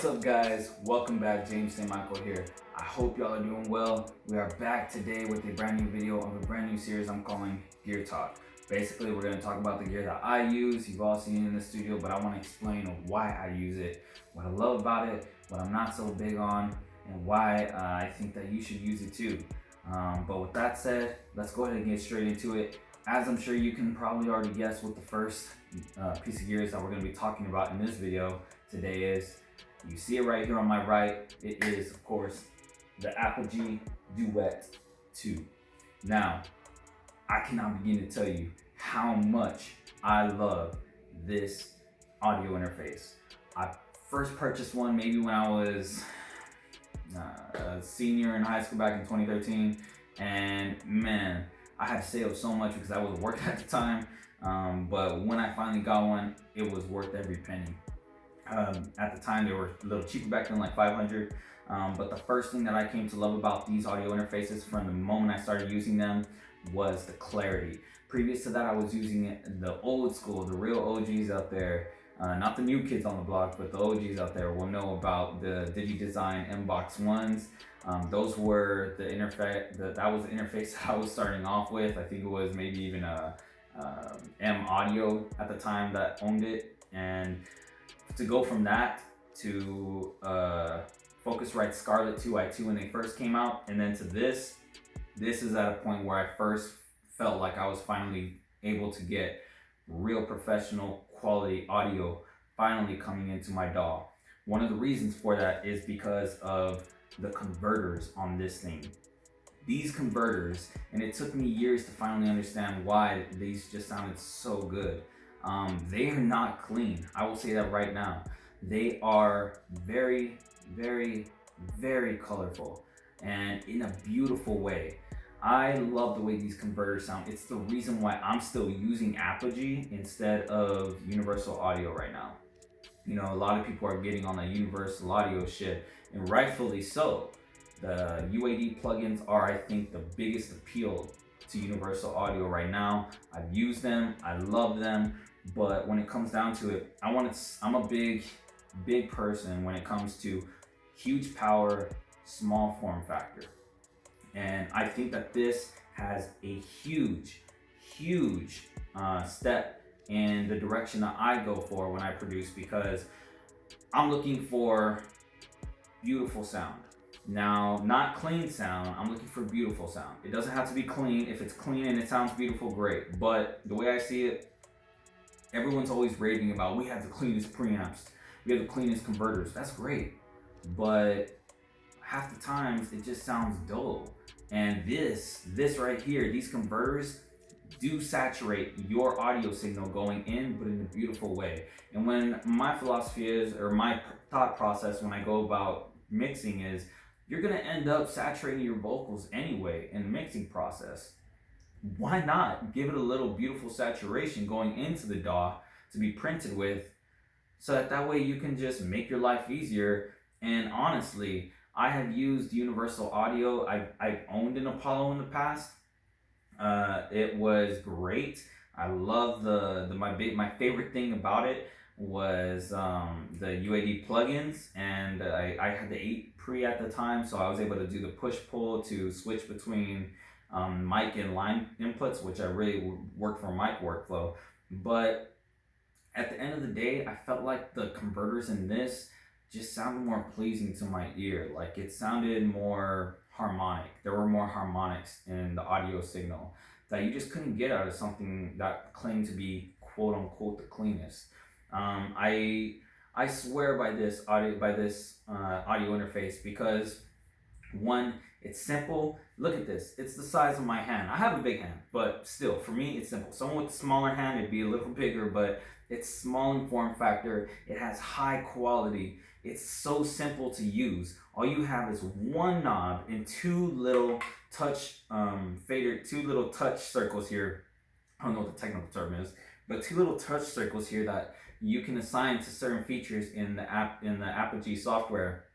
What's up, guys? Welcome back. James St. Michael here. I hope y'all are doing well. We are back today with a brand new video of a brand new series I'm calling Gear Talk. Basically, we're going to talk about the gear that I use. You've all seen it in the studio, but I want to explain why I use it, what I love about it, what I'm not so big on, and why I think that you should use it too. But with that said, let's go ahead and get straight into it. As I'm sure you can probably already guess what the first piece of gear is that we're going to be talking about in this video today is. You see it right here on my right. It is, of course, the Apogee Duet 2. Now, I cannot begin to tell you how much I love this audio interface. I first purchased one maybe when I was a senior in high school back in 2013, and man, I had to save so much because I was working at the time. But when I finally got one, it was worth every penny. At the time, they were a little cheaper back then, like $500. But the first thing that I came to love about these audio interfaces from the moment I started using them was the clarity. Previous to that, I was using the old school, the real OGs out there. Not the new kids on the block, but the OGs out there will know about the DigiDesign Mbox ones. Those were the interface. That was the interface I was starting off with. I think it was maybe even a M Audio at the time that owned it, and to go from that to Focusrite Scarlett 2i2 when they first came out, and then to this is at a point where I first felt like I was finally able to get real professional quality audio finally coming into my DAW. One of the reasons for that is because of the converters on this thing. These converters, and it took me years to finally understand why these just sounded so good. They are not clean. I will say that right now. They are very, very, very colorful and in a beautiful way. I love the way these converters sound. It's the reason why I'm still using Apogee instead of Universal Audio right now. You know, a lot of people are getting on the Universal Audio shit, and rightfully so. The UAD plugins are, I think, the biggest appeal to Universal Audio right now. I've used them, I love them, but when it comes down to it, I'm a big person when it comes to huge power, small form factor. And I think that this has a huge step in the direction that I go for when I produce, because I'm looking for beautiful sound. Now, not clean sound, I'm looking for beautiful sound. It doesn't have to be clean. If it's clean and it sounds beautiful, great. But the way I see it, everyone's always raving about, we have the cleanest preamps, we have the cleanest converters. That's great, but half the times it just sounds dull. And this right here, these converters do saturate your audio signal going in, but in a beautiful way. And when my philosophy is, or my thought process when I go about mixing is, you're gonna end up saturating your vocals anyway in the mixing process. Why not give it a little beautiful saturation going into the DAW to be printed with, so that way you can just make your life easier. And honestly, I have used Universal Audio. I've owned an Apollo in the past. It was great. I love my favorite thing about it was the UAD plugins, and I had the 8 pre at the time, so I was able to do the push-pull to switch between mic and line inputs, which I really worked for mic workflow. But at the end of the day, I felt like the converters in this just sounded more pleasing to my ear. Like, it sounded more harmonic. There were more harmonics in the audio signal that you just couldn't get out of something that claimed to be quote unquote the cleanest. I swear by this audio interface because, one, it's simple. Look at this. It's the size of my hand. I have a big hand, but still, for me, it's simple. Someone with a smaller hand, it'd be a little bigger, but it's small in form factor. It has high quality. It's so simple to use. All you have is one knob and two little touch circles here. I don't know what the technical term is, but two little touch circles here that you can assign to certain features in the Apogee software.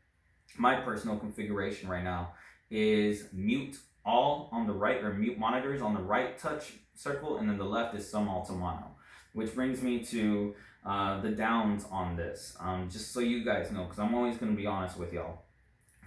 My personal configuration right now is mute all on the right, or mute monitors on the right touch circle, and then the left is sum all to mono, which brings me to the downs on this, just so you guys know, because I'm always going to be honest with y'all.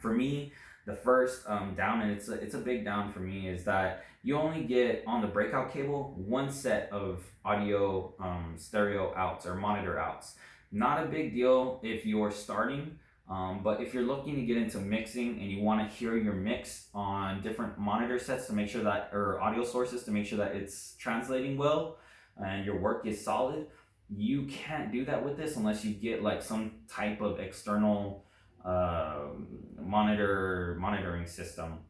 For me, the first down, and it's a big down for me, is that you only get on the breakout cable one set of audio stereo outs or monitor outs. Not a big deal if you're starting, but if you're looking to get into mixing and you want to hear your mix on different monitor sets to make sure that, or audio sources to make sure that it's translating well and your work is solid, you can't do that with this unless you get like some type of external monitoring system.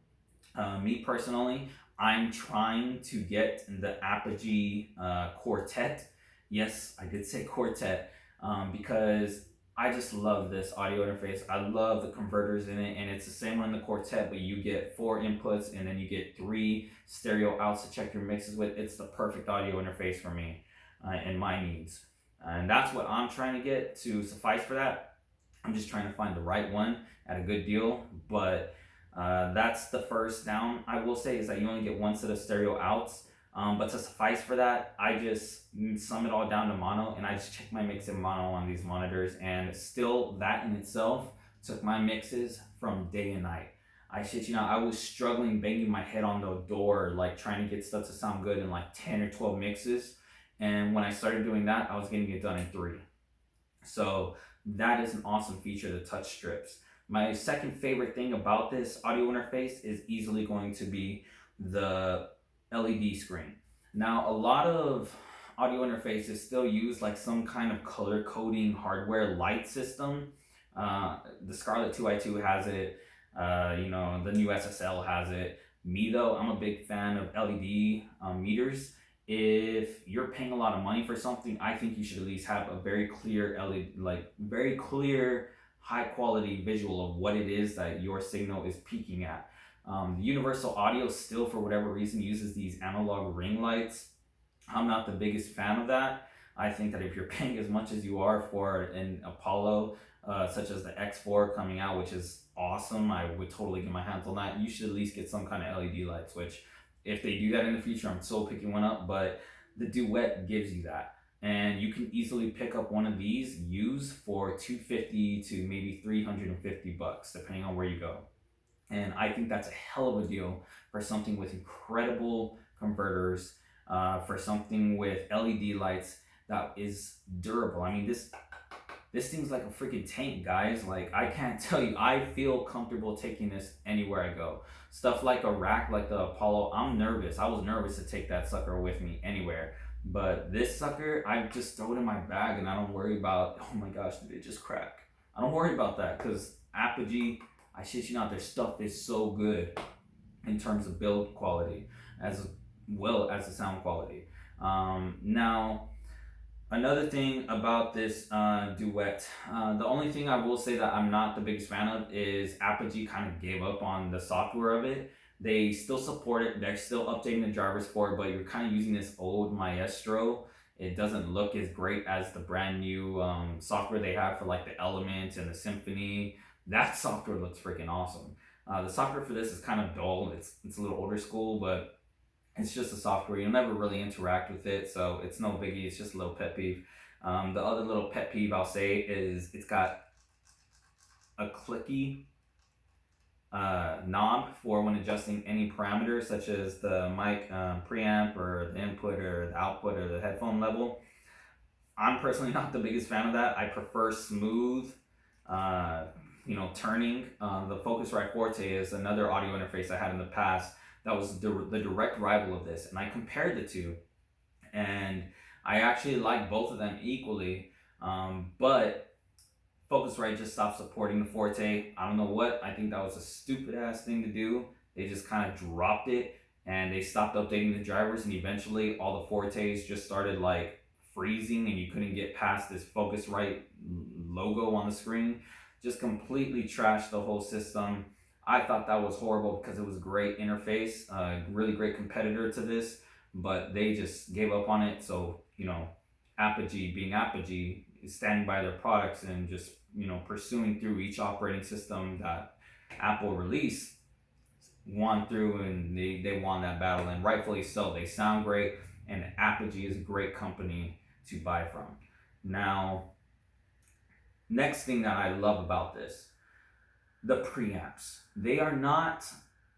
Me personally, I'm trying to get the Apogee Quartet. Yes, I did say Quartet, because I just love this audio interface. I love the converters in it, and it's the same one in the Quartet, but you get 4 inputs and then you get 3 stereo outs to check your mixes with. It's the perfect audio interface for me and my needs. And that's what I'm trying to get to suffice for that. I'm just trying to find the right one at a good deal, but that's the first down I will say, is that you only get one set of stereo outs. But to suffice for that, I just sum it all down to mono, and I just check my mix in mono on these monitors, and still that in itself took my mixes from day and night. I shit you not, I was struggling banging my head on the door, like trying to get stuff to sound good in like 10 or 12 mixes. And when I started doing that, I was getting it done in 3. So that is an awesome feature, the touch strips. My second favorite thing about this audio interface is easily going to be the LED screen. Now, a lot of audio interfaces still use like some kind of color coding hardware light system. The Scarlett 2i2 has it. The new SSL has it. Me though, I'm a big fan of LED meters. If you're paying a lot of money for something, I think you should at least have a very clear LED, like very clear, high quality visual of what it is that your signal is peaking at. The Universal Audio still, for whatever reason, uses these analog ring lights. I'm not the biggest fan of that. I think that if you're paying as much as you are for an Apollo, such as the X4 coming out, which is awesome, I would totally get my hands on that. You should at least get some kind of LED lights, which if they do that in the future, I'm still picking one up, but the Duet gives you that. And you can easily pick up one of these used for $250 to maybe $350, depending on where you go. And I think that's a hell of a deal for something with incredible converters, for something with LED lights that is durable. I mean, this thing's like a freaking tank, guys. Like, I can't tell you, I feel comfortable taking this anywhere I go. Stuff like a rack like the Apollo, I'm nervous. I was nervous to take that sucker with me anywhere. But this sucker, I just throw it in my bag and I don't worry about, oh my gosh, did it just crack? I don't worry about that, because Apogee, I shit you not, their stuff is so good in terms of build quality as well as the sound quality. Now, another thing about this Duet, the only thing I will say that I'm not the biggest fan of is Apogee kind of gave up on the software of it. They still support it, they're still updating the drivers for it, but you're kind of using this old Maestro. It doesn't look as great as the brand new software they have for like the Element and the Symphony. That software looks freaking awesome. The software for this is kind of dull. It's a little older school, but it's just a software. You'll never really interact with it, so it's no biggie. It's just a little pet peeve. The other little pet peeve I'll say is it's got a clicky knob for when adjusting any parameters, such as the mic preamp or the input or the output or the headphone level. I'm personally not the biggest fan of that. I prefer smooth turning. The Focusrite Forte is another audio interface I had in the past that was the direct rival of this, and I compared the two, and I actually like both of them equally, but Focusrite just stopped supporting the Forte. I don't know what. I think that was a stupid ass thing to do. They just kind of dropped it and they stopped updating the drivers, and eventually all the Fortes just started like freezing and you couldn't get past this Focusrite logo on the screen. Just completely trashed the whole system. I thought that was horrible because it was a great interface, really great competitor to this, but they just gave up on it. So, Apogee being Apogee, standing by their products and just, pursuing through each operating system that Apple released, won through, and they won that battle, and rightfully so. They sound great, and Apogee is a great company to buy from. Now, next thing that I love about this, the preamps. They are not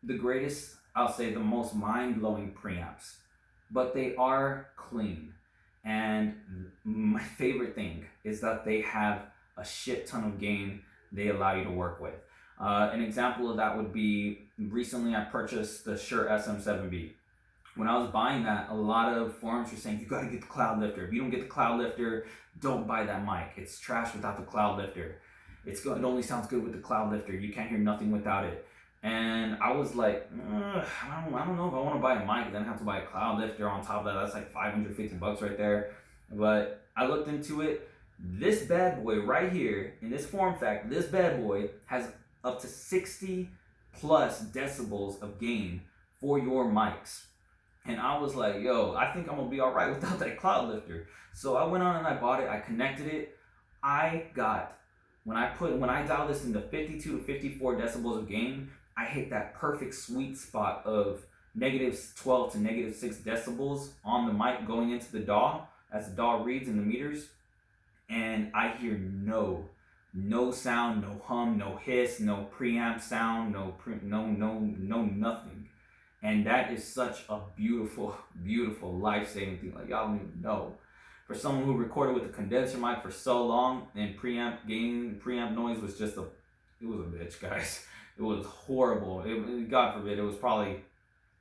the greatest, I'll say the most mind-blowing preamps, but they are clean. And my favorite thing is that they have a shit ton of gain they allow you to work with. An example of that would be, recently I purchased the Shure SM7B. When I was buying that, a lot of forums were saying, you gotta get the Cloudlifter. If you don't get the Cloudlifter, don't buy that mic. It's trash without the Cloudlifter. It only sounds good with the Cloudlifter. You can't hear nothing without it. And I was like, I don't know if I want to buy a mic, then I have to buy a Cloudlifter on top of that. That's like $550 right there. But I looked into it. This bad boy right here, in this form factor, this bad boy has up to 60 plus decibels of gain for your mics. And I was like, yo, I think I'm gonna be all right without that Cloudlifter. So I went on and I bought it, I connected it. When I dial this into 52 to 54 decibels of gain, I hit that perfect sweet spot of -12 to -6 decibels on the mic going into the DAW, as the DAW reads in the meters. And I hear no sound, no hum, no hiss, no preamp sound, no nothing. And that is such a beautiful, beautiful life-saving thing. Like, y'all don't even know. For someone who recorded with a condenser mic for so long, and preamp noise was just it was a bitch, guys. It was horrible. God forbid, it was probably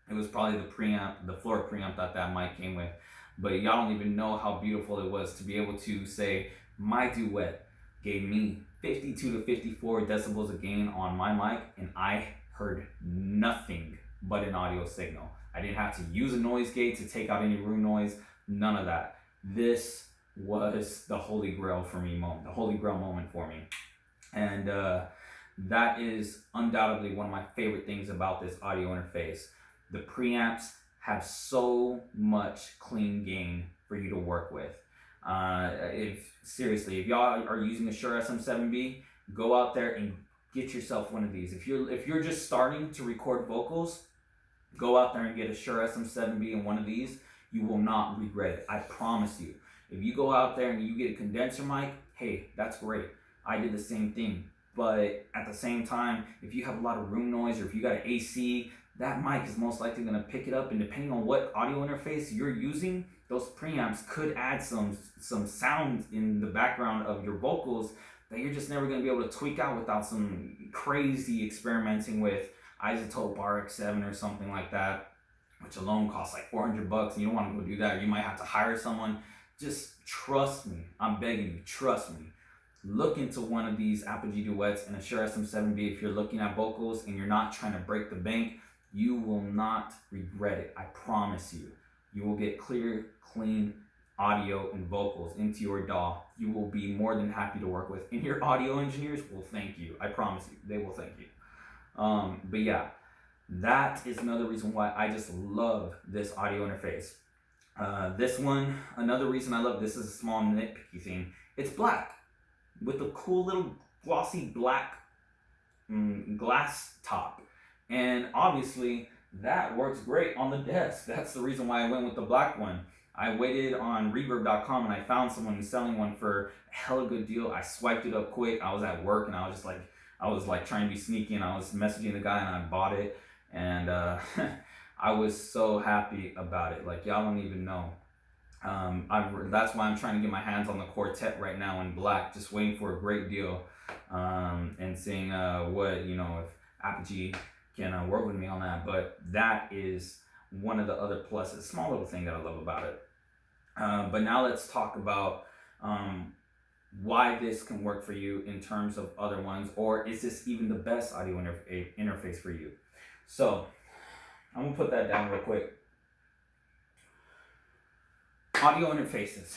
the preamp, the floor preamp that mic came with. But y'all don't even know how beautiful it was to be able to say, my Duet gave me 52 to 54 decibels of gain on my mic, and I heard nothing but an audio signal. I didn't have to use a noise gate to take out any room noise, none of that. This was the holy grail for me moment, the holy grail moment for me. And that is undoubtedly one of my favorite things about this audio interface. The preamps have so much clean gain for you to work with. If y'all are using the Shure SM7B, go out there and get yourself one of these. If you're just starting to record vocals, go out there and get a Shure SM7B and one of these. You will not regret it. I promise you. If you go out there and you get a condenser mic, hey, that's great. I did the same thing. But at the same time, if you have a lot of room noise or if you got an AC, that mic is most likely going to pick it up. And depending on what audio interface you're using, those preamps could add some sound in the background of your vocals that you're just never going to be able to tweak out without some crazy experimenting with Isotope RX7 or something like that, which alone costs like $400, and you don't want to go do that. You might have to hire someone. Just trust me. I'm begging you, trust me. Look into one of these Apogee Duets and a Shure SM7B if you're looking at vocals and you're not trying to break the bank. You will not regret it. I promise you. You will get clear, clean audio and vocals into your DAW. You will be more than happy to work with. And your audio engineers will thank you. I promise you. They will thank you. But yeah, that is another reason why I just love this audio interface. This one, another reason I love this is a small nitpicky thing. It's black with a cool little glossy black glass top. And obviously that works great on the desk. That's the reason why I went with the black one. I waited on reverb.com and I found someone selling one for a hella good deal. I swiped it up quick. I was at work and I was like trying to be sneaky, and I was messaging the guy and I bought it. And I was so happy about it. Like, y'all don't even know. That's why I'm trying to get my hands on the Quartet right now in black, just waiting for a great deal, and seeing what, if Apogee can work with me on that. But that is one of the other pluses, small little thing that I love about it. But now let's talk about why this can work for you in terms of other ones, or is this even the best audio interface for you? So I'm gonna put that down real quick. Audio interfaces.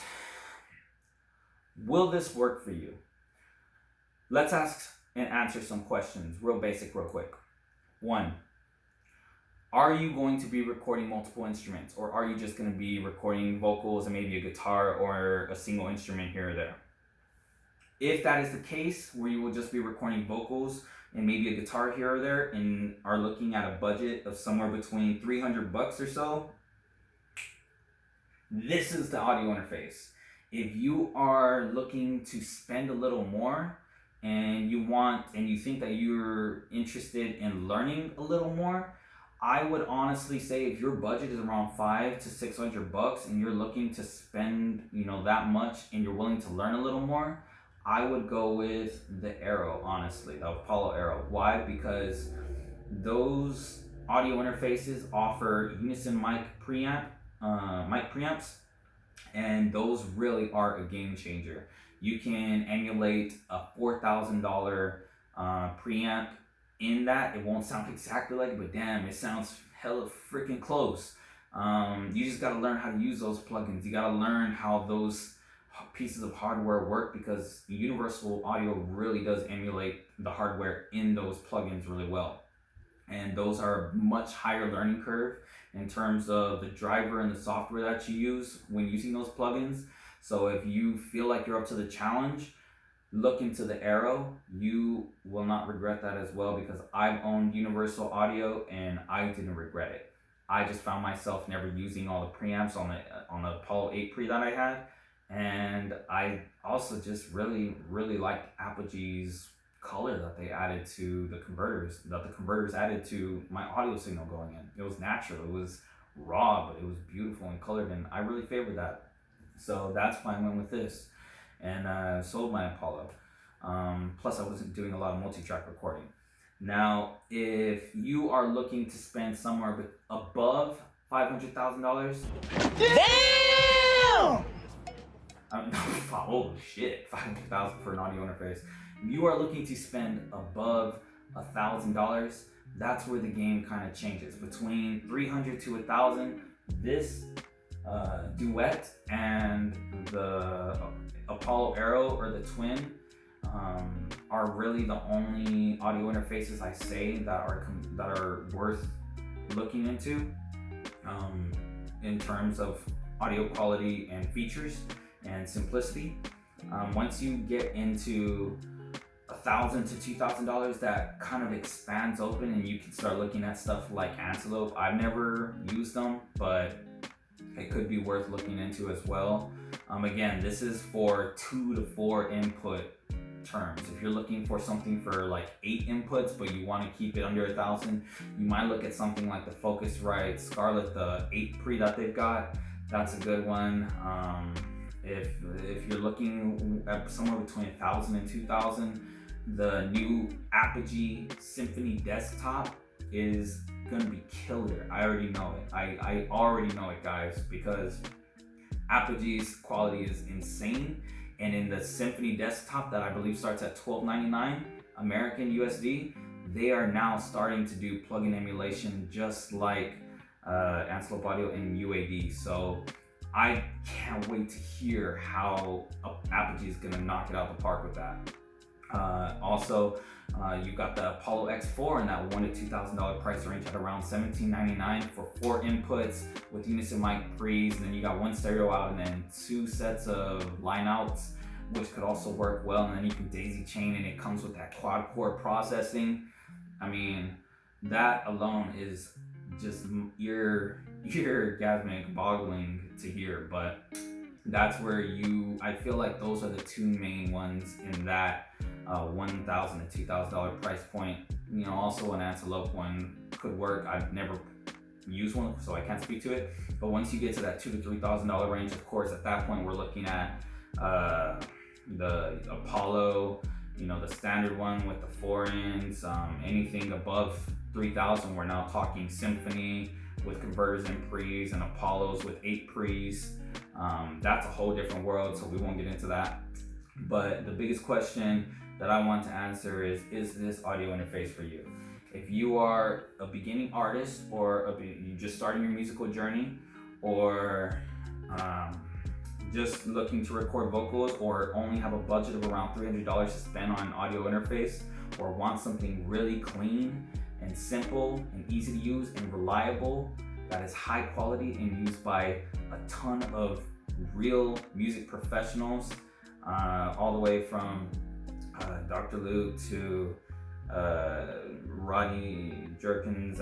Will this work for you? Let's ask and answer some questions, real basic, real quick. 1, are you going to be recording multiple instruments, or are you just going to be recording vocals and maybe a guitar or a single instrument here or there? If that is the case, where you will just be recording vocals and maybe a guitar here or there, and are looking at a budget of somewhere between $300 or so, this is the audio interface. If you are looking to spend a little more and you think that you're interested in learning a little more, I would honestly say if your budget is around $500 to $600 and you're looking to spend, that much and you're willing to learn a little more, I would go with the Arrow, honestly, the Apollo Arrow. Why? Because those audio interfaces offer unison mic preamps, and those really are a game changer. You can emulate a $4,000 preamp in that. It won't sound exactly like it, but damn, it sounds hella freaking close. You just gotta learn how to use those plugins. You gotta learn how those pieces of hardware work, because Universal Audio really does emulate the hardware in those plugins really well. And those are a much higher learning curve in terms of the driver and the software that you use when using those plugins. So if you feel like you're up to the challenge, look into the Arrow. You will not regret that as well, because I've owned Universal Audio and I didn't regret it. I just found myself never using all the preamps on the Apollo 8 pre that I had, and I also just really liked Apogee's color that they added to the converters, that the converters added to my audio signal going in. It was natural, it was raw, but it was beautiful and colored, and I really favored that. So that's why I went with this, and sold my Apollo. Plus I wasn't doing a lot of multi-track recording. Now, if you are looking to spend somewhere above $500,000, damn! Holy shit, $500,000 for an audio interface. If you are looking to spend above $1,000, that's where the game kind of changes. Between $300 to $1,000, this Duet and the Apollo Arrow, or the Twin, are really the only audio interfaces I say that are worth looking into in terms of audio quality and features and simplicity. Once you get into $1,000 to $2,000, that kind of expands open and you can start looking at stuff like Antelope. I've never used them, but it could be worth looking into as well. Again, this is for 2 to 4 input terms. If you're looking for something for like 8 inputs, but you want to keep it under 1,000, you might look at something like the Focusrite Scarlett, the 8 pre that they've got. That's a good one. If you're looking at somewhere between 1,000 and 2,000, the new Apogee Symphony Desktop is gonna be killer. I already know it. I already know it, guys, because Apogee's quality is insane. And in the Symphony Desktop that I believe starts at $12.99 American USD, they are now starting to do plugin emulation just like Antelope Audio and UAD. So I can't wait to hear how Apogee is gonna knock it out the park with that. Also, you've got the Apollo X4 in that $1,000 to $2,000 price range at around $17.99 for 4 inputs with unison mic pre's, and then you got 1 stereo out and then 2 sets of line outs, which could also work well. And then you can daisy chain, and it comes with that quad core processing. I mean, that alone is just ear-gasmic, boggling to hear, but that's where I feel like those are the 2 main ones in that $1,000 to $2,000 price point. Also an Antelope one could work. I've never used one, so I can't speak to it. But once you get to that $2,000 to $3,000 range, of course, at that point we're looking at the Apollo, the standard one with the 4 ends. Anything above 3,000, we're now talking Symphony with converters and pre's, and Apollos with 8 pre's. That's a whole different world, so we won't get into that. But the biggest question that I want to answer is this audio interface for you? If you are a beginning artist, or you're just starting your musical journey, or just looking to record vocals, or only have a budget of around $300 to spend on an audio interface, or want something really clean and simple and easy to use and reliable, that is high quality and used by a ton of real music professionals, all the way from Dr. Luke to Rodney Jerkins,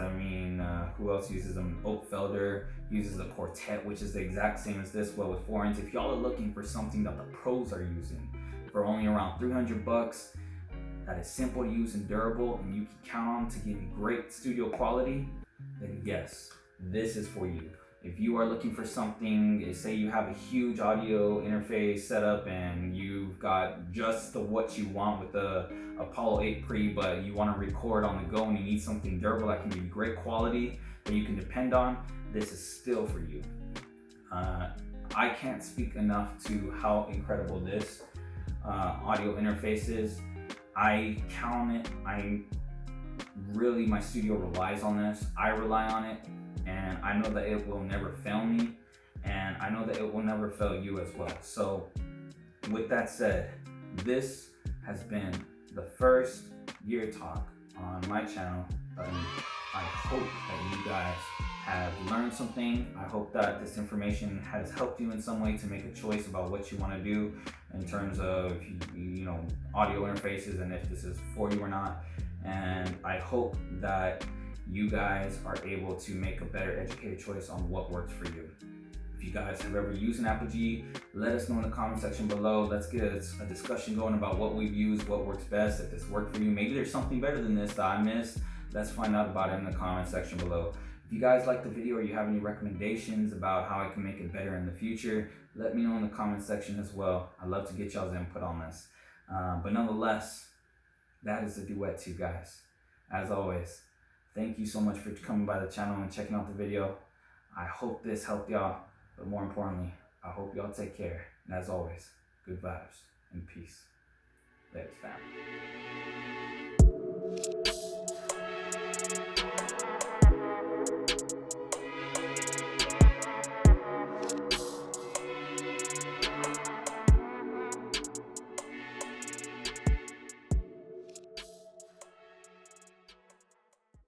who else uses them? Oakfelder uses a Quartet, which is the exact same as this, but with 4 inch. If y'all are looking for something that the pros are using for only around $300, that is simple to use and durable, and you can count on to give you great studio quality, then yes, this is for you. If you are looking for something, say you have a huge audio interface setup and you've got just what you want with the Apollo 8 Pre, but you want to record on the go and you need something durable that can give you great quality that you can depend on, this is still for you. I can't speak enough to how incredible this audio interface is. I count on it. My studio relies on this. I rely on it, and I know that it will never fail me, and I know that it will never fail you as well. So with that said, this has been the first Gear Talk on my channel, and I hope that you guys have learned something. I hope that this information has helped you in some way to make a choice about what you want to do in terms of audio interfaces, and if this is for you or not. And I hope that you guys are able to make a better educated choice on what works for you. If you guys have ever used an Apogee, let us know in the comment section below. Let's get a discussion going about what we've used, what works best, if this worked for you. Maybe there's something better than this that I missed. Let's find out about it in the comment section below. If you guys like the video or you have any recommendations about how I can make it better in the future, let me know in the comment section as well. I'd love to get y'all's input on this. But nonetheless, that is the Duet 2, guys. As always, thank you so much for coming by the channel and checking out the video. I hope this helped y'all, but more importantly, I hope y'all take care. And as always, good vibes and peace. Later, fam.